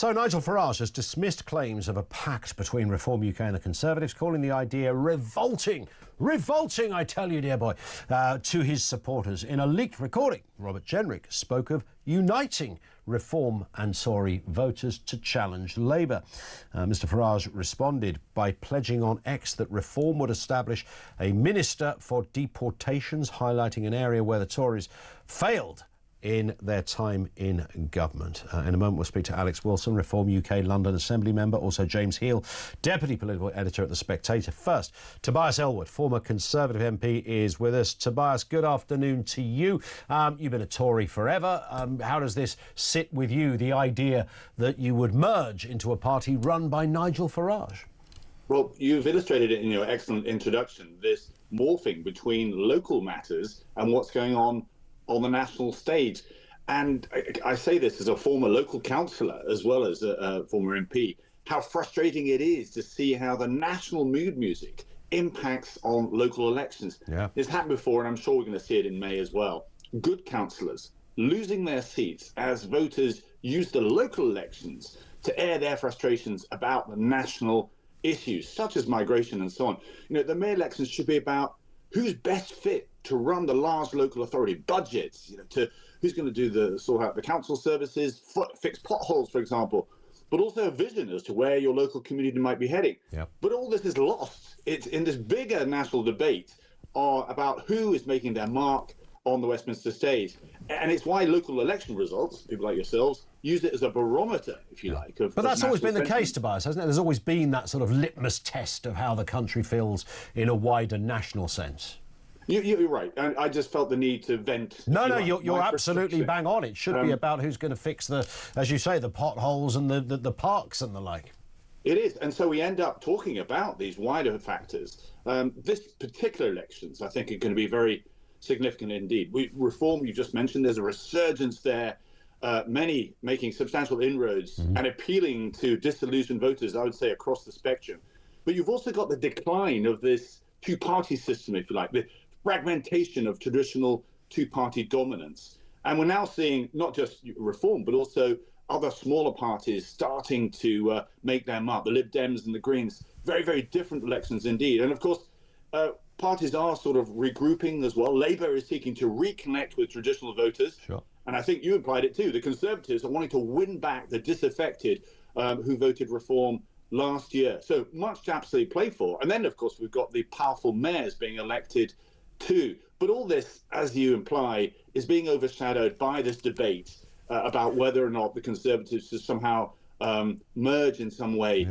So Nigel Farage has dismissed claims of a pact between Reform UK and the Conservatives, calling the idea revolting, I tell you, dear boy, to his supporters. In a leaked recording, Robert Jenrick spoke of uniting Reform and Tory voters to challenge Labour. Mr Farage responded by pledging on X that Reform would establish a minister for deportations, highlighting an area where the Tories failed in their time in government. In a moment, we'll speak to Alex Wilson, Reform UK London Assembly member, also James Heale, Deputy Political Editor at The Spectator. First, Tobias Ellwood, former Conservative MP, is with us. Tobias, good afternoon to you. You've been a Tory forever. How does this sit with you, the idea that you would merge into a party run by Nigel Farage? Well, you've illustrated it in your excellent introduction, this morphing between local matters and what's going on the national stage. And I say this as a former local councillor as well as a former MP, how frustrating it is to see how the national mood music impacts on local elections. Yeah. It's happened before, and I'm sure we're going to see it in May as well. Good councillors losing their seats as voters use the local elections to air their frustrations about the national issues, such as migration and so on. You know, the May elections should be about who's best fit to run the large local authority budgets, to who's going to do sort out the council services, fix potholes, for example, but also a vision as to where your local community might be heading. Yep. But all this is lost. It's in this bigger national debate about who is making their mark on the Westminster stage. And it's why local election results, people like yourselves, use it as a barometer, if you like. But that's always been the case, Tobias, hasn't it? There's always been that sort of litmus test of how the country feels in a wider national sense. You're right. And I just felt the need to vent. No, you're absolutely bang on. It should be about who's going to fix the, as you say, the potholes and the parks and the like. It is. And so we end up talking about these wider factors. This particular elections, I think, are going to be very significant indeed. Reform, you just mentioned, there's a resurgence there. Many making substantial inroads and appealing to disillusioned voters, I would say, across the spectrum. But you've also got the decline of this two-party system, if you like, the fragmentation of traditional two-party dominance. And we're now seeing not just Reform, but also other smaller parties starting to make their mark, the Lib Dems and the Greens. Very, very different elections indeed. And of course, parties are sort of regrouping as well. Labour is seeking to reconnect with traditional voters. Sure. And I think you implied it too. The Conservatives are wanting to win back the disaffected who voted Reform last year. So much to absolutely play for. And then, of course, we've got the powerful mayors being elected too. But all this, as you imply, is being overshadowed by this debate about whether or not the Conservatives should somehow merge in some way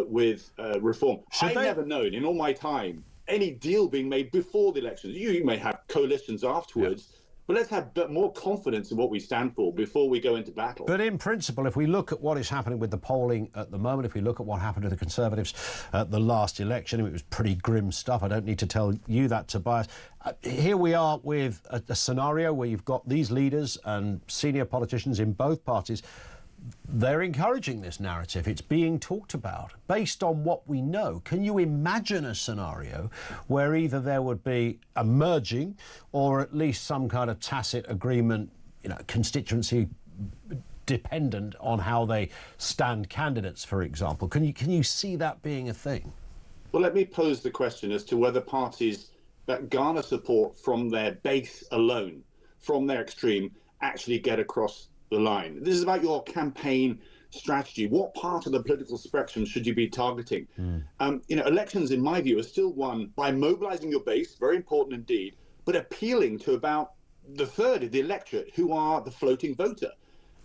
with Reform. I've never known in all my time any deal being made before the elections. You may have coalitions afterwards, but let's have more confidence in what we stand for before we go into battle. But in principle, if we look at what is happening with the polling at the moment, if we look at what happened to the Conservatives at the last election, it was pretty grim stuff. I don't need to tell you that, Tobias. Here we are with a scenario where you've got these leaders and senior politicians in both parties. They're encouraging this narrative. It's being talked about. Based on what we know, can you imagine a scenario where either there would be a merging or at least some kind of tacit agreement, constituency dependent on how they stand candidates, for example? Can you see that being a thing? Well, let me pose the question as to whether parties that garner support from their base alone, from their extreme, actually get across the line. This is about your campaign strategy. What part of the political spectrum should you be targeting? Elections, in my view, are still won by mobilizing your base, very important indeed, but appealing to about the third of the electorate who are the floating voter.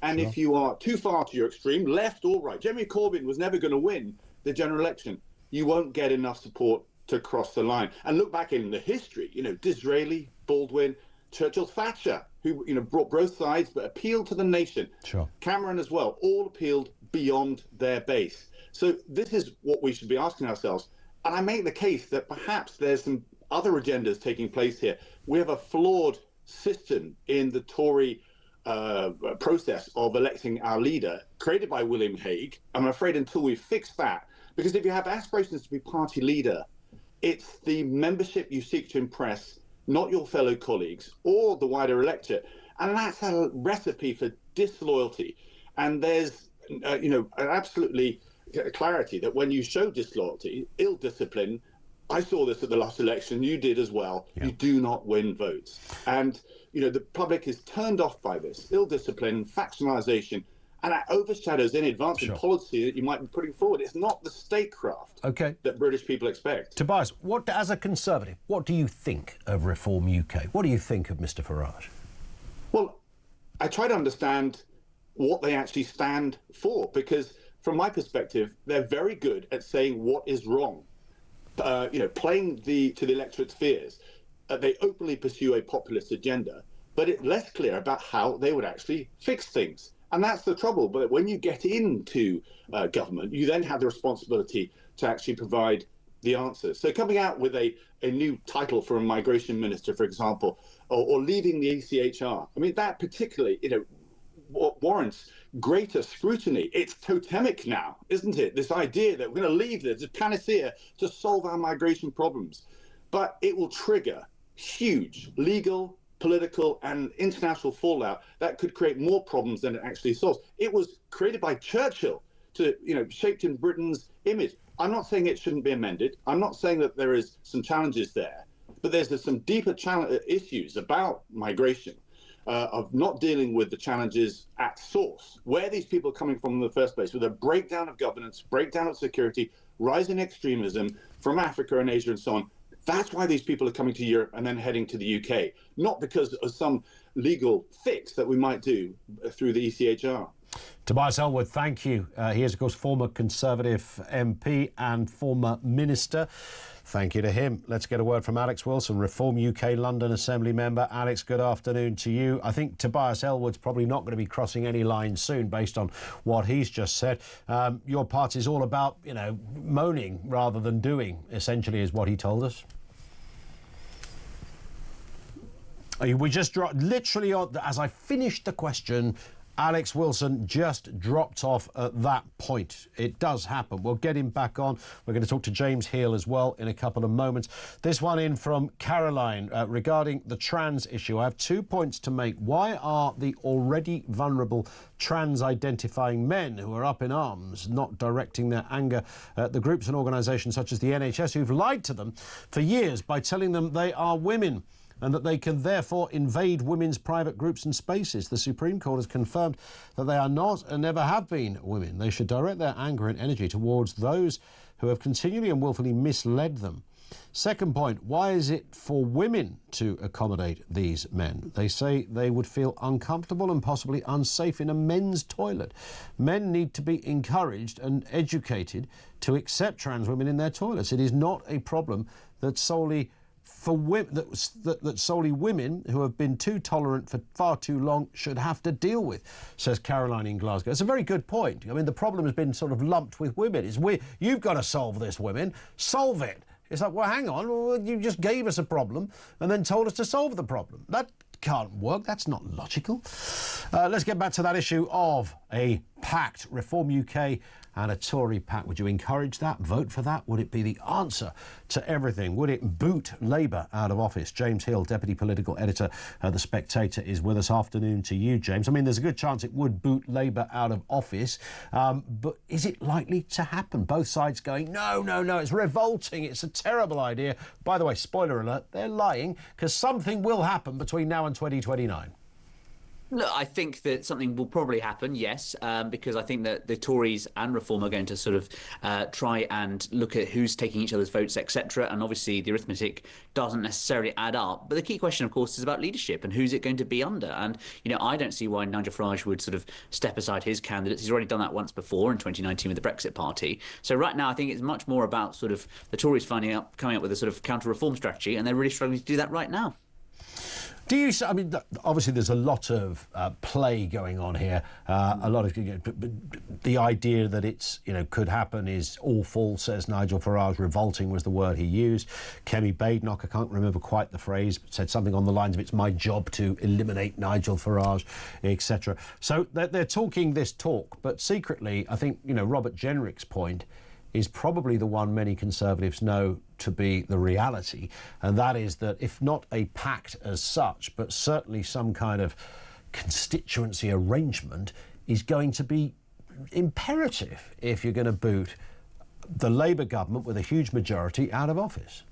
And if you are too far to your extreme, left or right, Jeremy Corbyn was never going to win the general election. You won't get enough support to cross the line. And look back in the history, Disraeli, Baldwin, Churchill, Thatcher, who brought both sides but appealed to the nation. Sure. Cameron as well, all appealed beyond their base. So this is what we should be asking ourselves. And I make the case that perhaps there's some other agendas taking place here. We have a flawed system in the Tory process of electing our leader, created by William Hague. I'm afraid until we fix that, because if you have aspirations to be party leader, it's the membership you seek to impress, not your fellow colleagues or the wider electorate. And that's a recipe for disloyalty. And there's absolutely clarity that when you show disloyalty, ill discipline, I saw this at the last election, you did as well, you do not win votes. And, the public is turned off by this ill discipline, factionalisation, and that overshadows any advancement policy that you might be putting forward. It's not the statecraft that British people expect. Tobias, as a Conservative, what do you think of Reform UK? What do you think of Mr Farage? Well, I try to understand what they actually stand for, because from my perspective, they're very good at saying what is wrong. Playing to the electorate's fears. They openly pursue a populist agenda, but it's less clear about how they would actually fix things. And that's the trouble. But when you get into government, you then have the responsibility to actually provide the answers. So coming out with a new title for a migration minister, for example, or leaving the ECHR, I mean, that particularly, warrants greater scrutiny. It's totemic now, isn't it? This idea that we're going to leave this, a panacea to solve our migration problems. But it will trigger huge legal, political and international fallout that could create more problems than it actually solves. It was created by Churchill to, shaped in Britain's image. I'm not saying it shouldn't be amended. I'm not saying that there is some challenges there, but there's some deeper issues about migration, of not dealing with the challenges at source, where these people are coming from in the first place, with a breakdown of governance, breakdown of security, rising extremism from Africa and Asia and so on. That's why these people are coming to Europe and then heading to the UK, not because of some legal fix that we might do through the ECHR. Tobias Ellwood, thank you. He is, of course, former Conservative MP and former Minister. Thank you to him. Let's get a word from Alex Wilson, Reform UK London Assembly member. Alex, good afternoon to you. I think Tobias Ellwood's probably not going to be crossing any lines soon based on what he's just said. Your party's all about, moaning rather than doing, essentially, is what he told us. We just dropped, literally, as I finished the question, Alex Wilson just dropped off at that point. It does happen. We'll get him back on. We're going to talk to James Heale as well in a couple of moments. This one in from Caroline regarding the trans issue. I have 2 points to make. Why are the already vulnerable trans-identifying men who are up in arms not directing their anger at the groups and organisations such as the NHS who've lied to them for years by telling them they are women and that they can therefore invade women's private groups and spaces? The Supreme Court has confirmed that they are not and never have been women. They should direct their anger and energy towards those who have continually and willfully misled them. Second point, why is it for women to accommodate these men? They say they would feel uncomfortable and possibly unsafe in a men's toilet. Men need to be encouraged and educated to accept trans women in their toilets. It is not a problem that solely for women, that solely women who have been too tolerant for far too long should have to deal with, says Caroline in Glasgow. It's a very good point. I mean, the problem has been sort of lumped with women. You've got to solve this, women. Solve it. It's like, well, hang on, you just gave us a problem and then told us to solve the problem. That can't work. That's not logical. Let's get back to that issue of a pact, Reform UK and a Tory pact. Would you encourage that? Vote for that? Would it be the answer to everything? Would it boot Labour out of office? James Heale, Deputy Political Editor at The Spectator, is with us. Afternoon to you, James. I mean, there's a good chance it would boot Labour out of office, but is it likely to happen? Both sides going, no, it's revolting, it's a terrible idea. By the way, spoiler alert, they're lying, because something will happen between now and 2029. Look, I think that something will probably happen, yes, because I think that the Tories and Reform are going to sort of try and look at who's taking each other's votes, etc. And obviously the arithmetic doesn't necessarily add up. But the key question, of course, is about leadership and who's it going to be under. And, I don't see why Nigel Farage would sort of step aside his candidates. He's already done that once before in 2019 with the Brexit Party. So right now, I think it's much more about sort of the Tories coming up with a sort of counter-reform strategy, and they're really struggling to do that right now. Do you? I mean, obviously, there's a lot of play going on here. A lot of the idea that it's could happen is awful, says Nigel Farage. Revolting was the word he used. Kemi Badenoch, I can't remember quite the phrase, but said something on the lines of "It's my job to eliminate Nigel Farage," etc. So they're talking this talk, but secretly, I think Robert Jenrick's point is probably the one many Conservatives know to be the reality, and that is that if not a pact as such, but certainly some kind of constituency arrangement is going to be imperative if you're going to boot the Labour government with a huge majority out of office.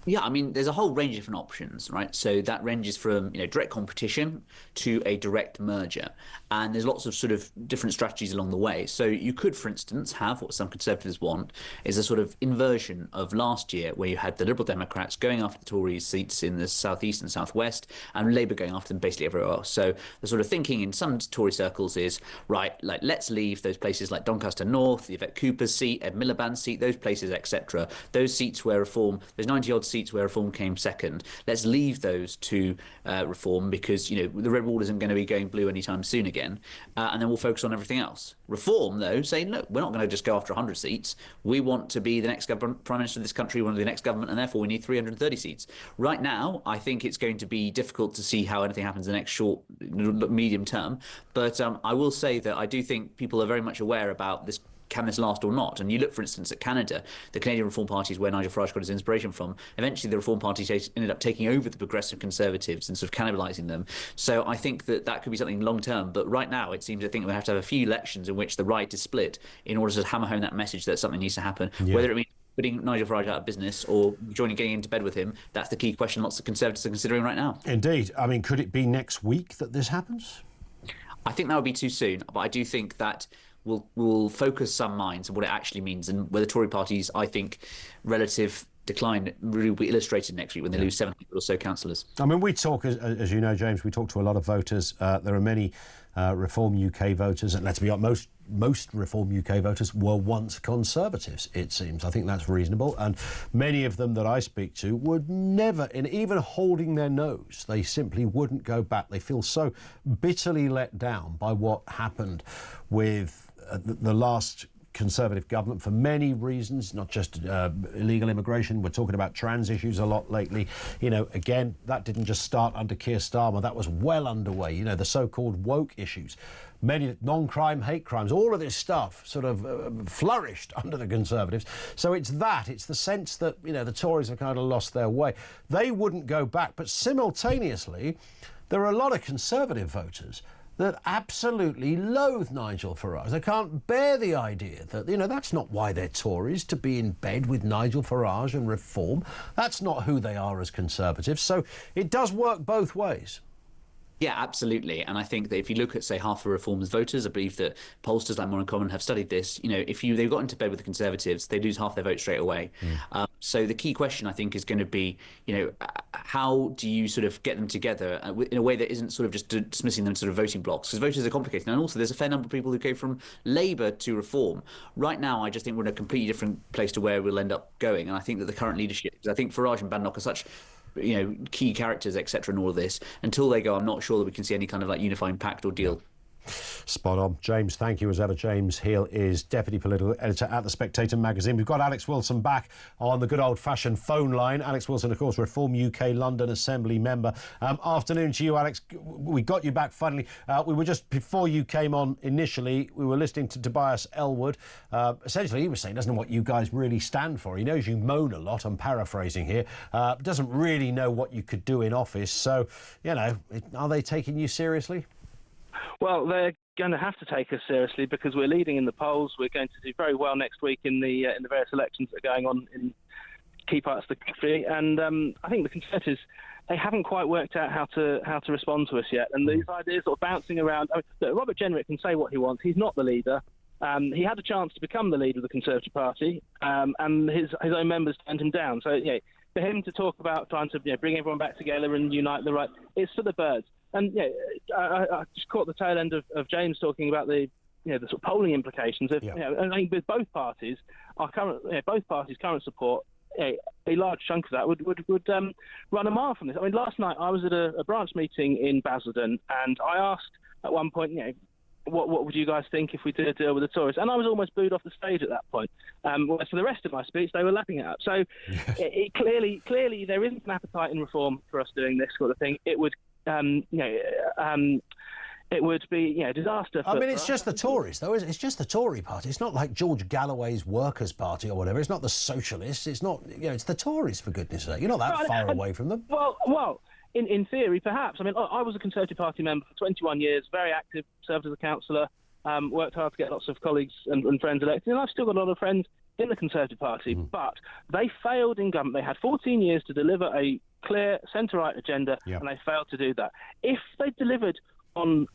Yeah, I mean, there's a whole range of different options, right? So that ranges from, direct competition to a direct merger. And there's lots of sort of different strategies along the way. So you could, for instance, have what some Conservatives want is a sort of inversion of last year, where you had the Liberal Democrats going after the Tories seats in the southeast and southwest, and Labour going after them basically everywhere else. So the sort of thinking in some Tory circles is, right, like, let's leave those places like Doncaster North, the Yvette Cooper's seat, Ed Miliband's seat, those places, etc. Those seats where Reform, there's 90-odd seats where Reform came second. Let's leave those to Reform, because the red wall isn't going to be going blue anytime soon again, and then we'll focus on everything else. Reform, though, saying, look, we're not going to just go after 100 seats. We want to be the next prime minister of this country. We want to be the next government, and therefore we need 330 seats. Right now, I think it's going to be difficult to see how anything happens in the next short, medium term. But I will say that I do think people are very much aware about this. Can this last or not? And you look, for instance, at Canada, the Canadian Reform Party is where Nigel Farage got his inspiration from. Eventually, the Reform Party ended up taking over the Progressive Conservatives and sort of cannibalising them. So I think that could be something long-term. But right now, it seems, I think we have to have a few elections in which the right is split in order to hammer home that message that something needs to happen. Yeah. Whether it means putting Nigel Farage out of business or getting into bed with him, that's the key question lots of Conservatives are considering right now. Indeed. I mean, could it be next week that this happens? I think that would be too soon. But I do think that will focus some minds on what it actually means, and where the Tory party's, I think, relative decline really will be illustrated next week when they lose 70 or so councillors. I mean, we talk, as you know, James, we talk to a lot of voters. There are many Reform UK voters, and let's be honest, most Reform UK voters were once Conservatives, it seems. I think that's reasonable. And many of them that I speak to would never, in even holding their nose, they simply wouldn't go back. They feel so bitterly let down by what happened with the last Conservative government for many reasons, not just illegal immigration. We're talking about trans issues a lot lately. Again, that didn't just start under Keir Starmer. That was well underway. The so-called woke issues, many non-crime, hate crimes, all of this stuff sort of flourished under the Conservatives. So it's the sense that, the Tories have kind of lost their way. They wouldn't go back. But simultaneously, there are a lot of Conservative voters that absolutely loathe Nigel Farage. They can't bear the idea that, that's not why they're Tories, to be in bed with Nigel Farage and Reform. That's not who they are as Conservatives. So it does work both ways. Yeah, absolutely. And I think that if you look at, say, half of Reform's voters, I believe that pollsters like More in Common have studied this. If they've got into bed with the Conservatives, they lose half their vote straight away. So the key question, I think, is going to be, how do you sort of get them together in a way that isn't sort of just dismissing them sort of voting blocks? Because voters are complicated. And also, there's a fair number of people who go from Labour to Reform. Right now, I just think we're in a completely different place to where we'll end up going. And I think that the current leadership, because I think Farage and Badenoch are such key characters, etc., in all of this. Until they go, I'm not sure that we can see any kind of unifying pact or deal. Spot on. James, thank you as ever. James Heale is Deputy Political Editor at The Spectator magazine. We've got Alex Wilson back on the good old-fashioned phone line. Alex Wilson, of course, Reform UK London Assembly member. Afternoon to you, Alex. We got you back finally. We were just, before you came on initially, we were listening to Tobias Ellwood. Essentially, he was saying, doesn't know what you guys really stand for. He knows you moan a lot, I'm paraphrasing here. Doesn't really know what you could do in office. So, are they taking you seriously? Well, they're going to have to take us seriously because we're leading in the polls. We're going to do very well next week in the various elections that are going on in key parts of the country. And I think the Conservatives, they haven't quite worked out how to respond to us yet. And these ideas sort of bouncing around. Look, Robert Jenrick can say what he wants. He's not the leader. He had a chance to become the leader of the Conservative Party, and his own members turned him down. So, for him to talk about trying to bring everyone back together and unite the right, it's for the birds. And I just caught the tail end of James talking about the sort of polling implications. And I think with both parties, both parties' current support, a large chunk of that would run a mile from this. I mean, last night I was at a branch meeting in Basildon, and I asked at one point, what would you guys think if we did a deal with the Tories? And I was almost booed off the stage at that point. Whereas for the rest of my speech, they were lapping it up. So it clearly there isn't an appetite in Reform for us doing this sort of thing. It would it would be a disaster. I mean, it's just the Tories, though, isn't it? It's just the Tory party. It's not like George Galloway's Workers' Party or whatever. It's not the Socialists. It's not, it's the Tories, for goodness sake. You're not that far away from them. Well, in theory, perhaps. I mean, I was a Conservative Party member for 21 years, very active, served as a councillor. worked hard to get lots of colleagues and friends elected, and I've still got a lot of friends in the Conservative Party, but they failed in government. They had 14 years to deliver a clear centre-right agenda, and they failed to do that. If they delivered on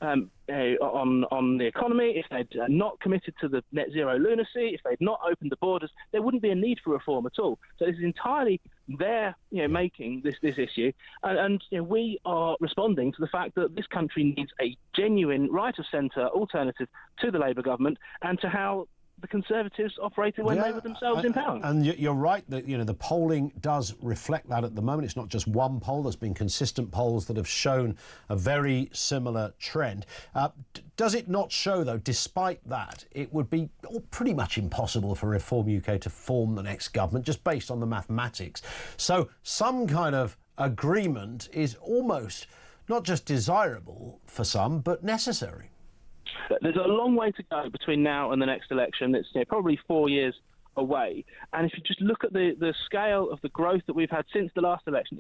the economy, if they'd not committed to the net zero lunacy, if they'd not opened the borders, there wouldn't be a need for reform at all. So this is entirely their making, this issue, and we are responding to the fact that this country needs a genuine right of centre alternative to the Labour government and to how the Conservatives operated when they were themselves in power. And you're right that the polling does reflect that at the moment. It's not just one poll. There's been consistent polls that have shown a very similar trend. Does it not show, though, despite that, it would be pretty much impossible for Reform UK to form the next government just based on the mathematics? So some kind of agreement is almost not just desirable for some, but necessary. There's a long way to go between now and the next election. It's probably 4 years away. And if you just look at the scale of the growth that we've had since the last election,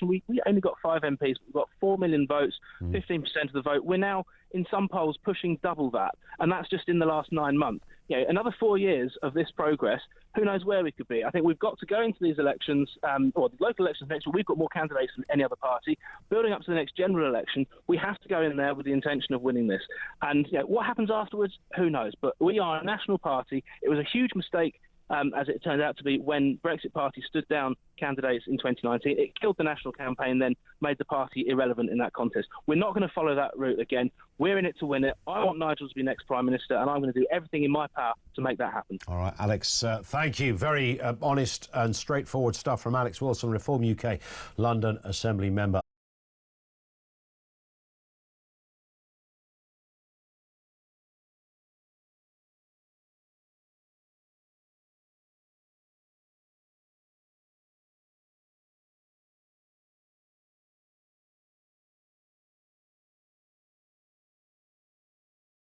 we only got 5 MPs, we've got 4 million votes, 15% of the vote. We're now, in some polls, pushing double that. And that's just in the last 9 months. Another 4 years of this progress, who knows where we could be. I think we've got to go into these elections, or the local elections next year. We've got more candidates than any other party. Building up to the next general election, we have to go in there with the intention of winning this. And what happens afterwards, who knows? But we are a national party. It was a huge mistake, as it turned out to be, when Brexit Party stood down candidates in 2019. It killed the national campaign, then made the party irrelevant in that contest. We're not going to follow that route again. We're in it to win it. I want Nigel to be next Prime Minister, and I'm going to do everything in my power to make that happen. All right, Alex, thank you. Very honest and straightforward stuff from Alex Wilson, Reform UK London Assembly member.